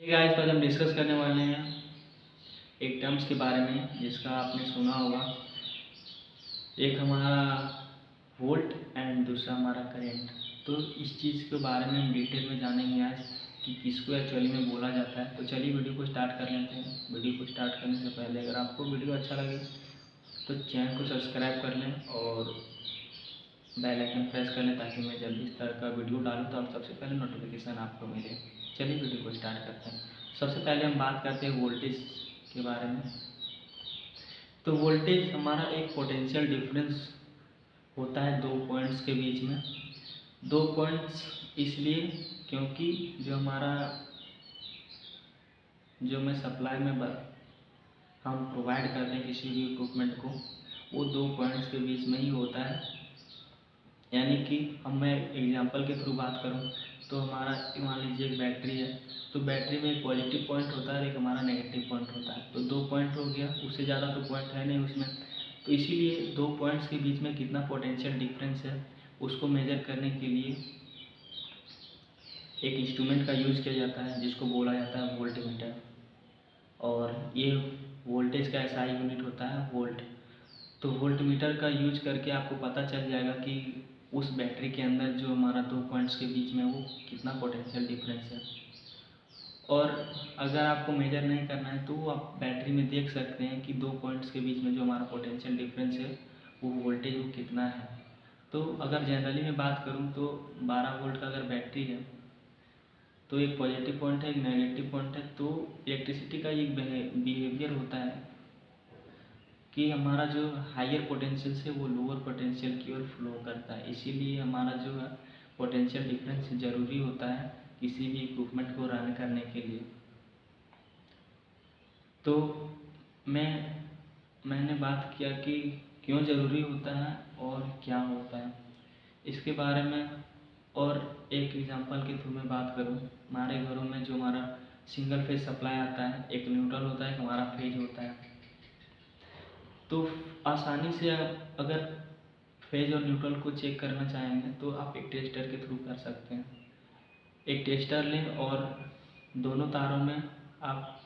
Guys, तो आज हम डिस्कस करने वाले हैं एक टर्म्स के बारे में जिसका आपने सुना होगा। एक हमारा वोल्ट एंड दूसरा हमारा करंट। तो इस चीज़ के बारे में हम डिटेल में जानेंगे आज कि किसको एक्चुअली में बोला जाता है। तो चलिए वीडियो को स्टार्ट कर लेते हैं। वीडियो को स्टार्ट करने से पहले अगर आपको वीडियो अच्छा लगे तो चैनल को सब्सक्राइब कर लें और बेल आइकन प्रेस कर लें ताकि मैं जब भी इस तरह का वीडियो डालूँ तो आप सबसे पहले नोटिफिकेशन आपको मिले। चलिए वीडियो को स्टार्ट करते हैं। सबसे पहले हम बात करते हैं वोल्टेज के बारे में। तो वोल्टेज हमारा एक पोटेंशियल डिफरेंस होता है दो पॉइंट्स के बीच में। दो पॉइंट्स इसलिए क्योंकि जो मैं सप्लाई में हम प्रोवाइड करते हैं किसी भी इक्विपमेंट को, वो दो पॉइंट्स के बीच में ही होता है। यानी कि मैं एग्जांपल के थ्रू बात करूं तो हमारा मान लीजिए एक बैटरी है, तो बैटरी में एक पॉजिटिव पॉइंट होता है, एक हमारा नेगेटिव पॉइंट होता है। तो दो पॉइंट हो गया, उससे ज़्यादा तो पॉइंट है नहीं उसमें। तो इसीलिए दो पॉइंट्स के बीच में कितना पोटेंशियल डिफरेंस है उसको मेजर करने के लिए एक इंस्ट्रूमेंट का यूज़ किया जाता है जिसको बोला जाता है वोल्टमीटर। और ये वोल्टेज का ऐसा यूनिट होता है वोल्ट। तो वोल्टमीटर का यूज करके आपको पता चल जाएगा कि उस बैटरी के अंदर जो हमारा दो पॉइंट्स के बीच में वो कितना पोटेंशियल डिफरेंस है। और अगर आपको मेजर नहीं करना है तो आप बैटरी में देख सकते हैं कि दो पॉइंट्स के बीच में जो हमारा पोटेंशियल डिफरेंस है वो वोल्टेज वो कितना है। तो अगर जनरली मैं बात करूं तो 12 वोल्ट का अगर बैटरी है तो एक पॉजिटिव पॉइंट है, एक नेगेटिव पॉइंट है। तो इलेक्ट्रिसिटी का एक बिहेवियर होता है कि हमारा जो हायर पोटेंशियल से वो लोअर पोटेंशियल की ओर फ्लो करता है। इसीलिए हमारा जो है पोटेंशियल डिफरेंस ज़रूरी होता है किसी भी इक्विपमेंट को रन करने के लिए। तो मैंने बात किया कि क्यों ज़रूरी होता है और क्या होता है इसके बारे में। और एक एग्जांपल के थ्रू मैं बात करूं, हमारे घरों में जो हमारा सिंगल फेज सप्लाई आता है, एक न्यूट्रल होता है, एक हमारा फेज होता है। तो आसानी से आप अगर फेज और न्यूट्रल को चेक करना चाहेंगे तो आप एक टेस्टर के थ्रू कर सकते हैं। एक टेस्टर लें और दोनों तारों में आप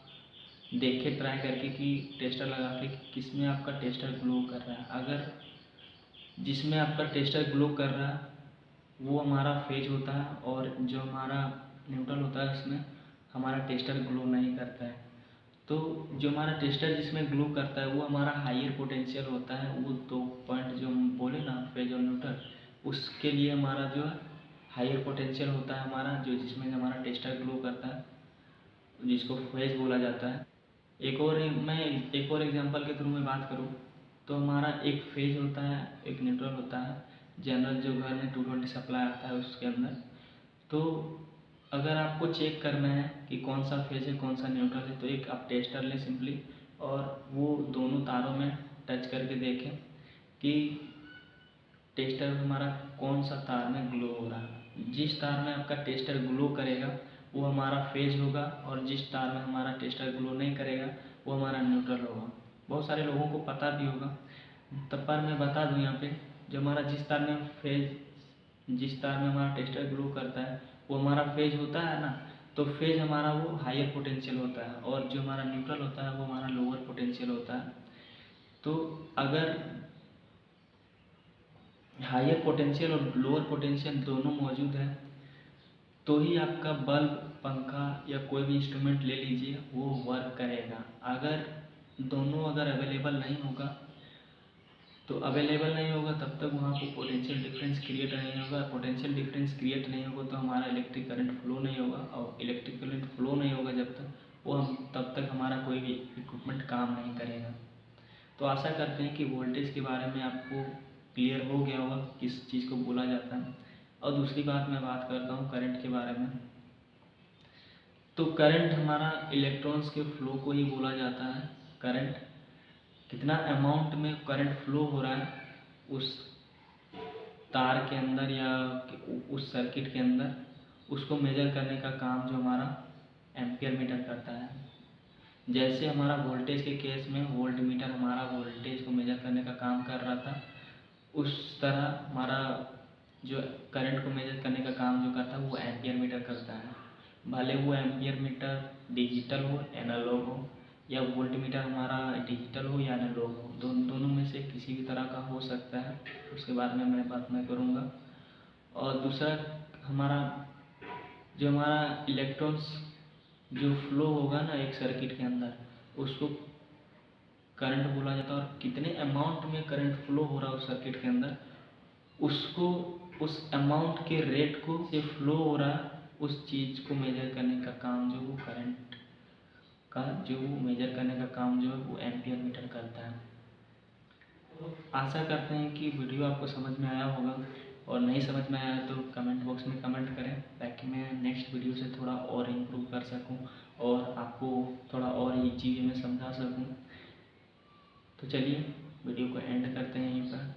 देखें ट्राई करके कि टेस्टर लगा के किस में आपका टेस्टर ग्लो कर रहा है। अगर जिसमें आपका टेस्टर ग्लो कर रहा है वो हमारा फेज होता है, और जो हमारा न्यूट्रल होता है उसमें हमारा टेस्टर ग्लो नहीं करता है। तो जो हमारा टेस्टर जिसमें ग्लो करता है वो हमारा हायर पोटेंशियल होता है। वो दो पॉइंट जो हम बोले ना फेज और न्यूट्रल, उसके लिए हमारा जो है हायर पोटेंशियल होता है हमारा, जो जिसमें हमारा टेस्टर ग्लो करता है जिसको फेज बोला जाता है। एक और एग्जांपल के थ्रू मैं बात करूँ तो हमारा एक फेज होता है, एक न्यूट्रल होता है। जनरल जो घर में 220 सप्लाई आता है उसके अंदर। तो अगर आपको चेक करना है कि कौन सा फेज है कौन सा न्यूट्रल है तो एक आप टेस्टर लें सिंपली, और वो दोनों तारों में टच करके देखें कि टेस्टर हमारा कौन सा तार में ग्लो हो रहा है। जिस तार में आपका टेस्टर ग्लो करेगा वो हमारा फेज होगा, और जिस तार में हमारा टेस्टर ग्लो नहीं करेगा वो हमारा न्यूट्रल होगा। बहुत सारे लोगों को पता भी होगा, तब पर मैं बता दूं यहाँ पे, जो हमारा जिस तार में हमारा टेस्टर ग्लो करता है वो हमारा फेज होता है ना। तो फेज हमारा वो हायर पोटेंशियल होता है, और जो हमारा न्यूट्रल होता है वो हमारा लोअर पोटेंशियल होता है। तो अगर हायर पोटेंशियल और लोअर पोटेंशियल दोनों मौजूद है तो ही आपका बल्ब, पंखा या कोई भी इंस्ट्रूमेंट ले लीजिए वो वर्क करेगा। अगर दोनों अगर अवेलेबल नहीं होगा तब तक वहाँ पर पोटेंशियल डिफरेंस क्रिएट नहीं होगा। पोटेंशियल डिफरेंस क्रिएट नहीं होगा तो हमारा इलेक्ट्रिक करंट फ्लो नहीं होगा, और इलेक्ट्रिक करंट फ्लो नहीं होगा जब तक तब तक हमारा कोई भी इक्विपमेंट काम नहीं करेगा। तो आशा करते हैं कि वोल्टेज के बारे में आपको क्लियर हो गया होगा किस चीज़ को बोला जाता है। और दूसरी बात मैं बात करता हूँ करंट के बारे में। तो करंट हमारा इलेक्ट्रॉन्स के फ्लो को ही बोला जाता है करंट। कितना अमाउंट में करंट फ्लो हो रहा है उस तार के अंदर या उस सर्किट के अंदर, उसको मेजर करने का काम जो हमारा एम्पियर मीटर करता है। जैसे हमारा वोल्टेज के केस में वोल्ट मीटर हमारा वोल्टेज को मेजर करने का काम कर रहा था, उस तरह हमारा जो करंट को मेजर करने का काम जो करता है वो एम्पियर मीटर करता है। भले वो एम्पियर मीटर डिजिटल हो एनालॉग हो, या वोल्टमीटर हमारा डिजिटल हो या एनालॉग हो, दोनों में से किसी भी तरह का हो सकता है, उसके बारे में मैं बात मैं करूँगा। और दूसरा हमारा जो हमारा इलेक्ट्रॉन्स जो फ्लो होगा ना एक सर्किट के अंदर, उसको करंट बोला जाता है। और कितने अमाउंट में करंट फ्लो हो रहा है उस सर्किट के अंदर, उसको उस अमाउंट के रेट को से फ्लो हो रहा है उस चीज़ को मेजर करने का काम जो वो करंट का जो मेजर करने का काम जो है वो एम्पियर मीटर करता है। आशा करते हैं कि वीडियो आपको समझ में आया होगा, और नहीं समझ में आया तो कमेंट बॉक्स में कमेंट करें, ताकि मैं नेक्स्ट वीडियो से थोड़ा और इम्प्रूव कर सकूं और आपको थोड़ा और ईजी वे में समझा सकूं। तो चलिए वीडियो को एंड करते हैं यहीं पर।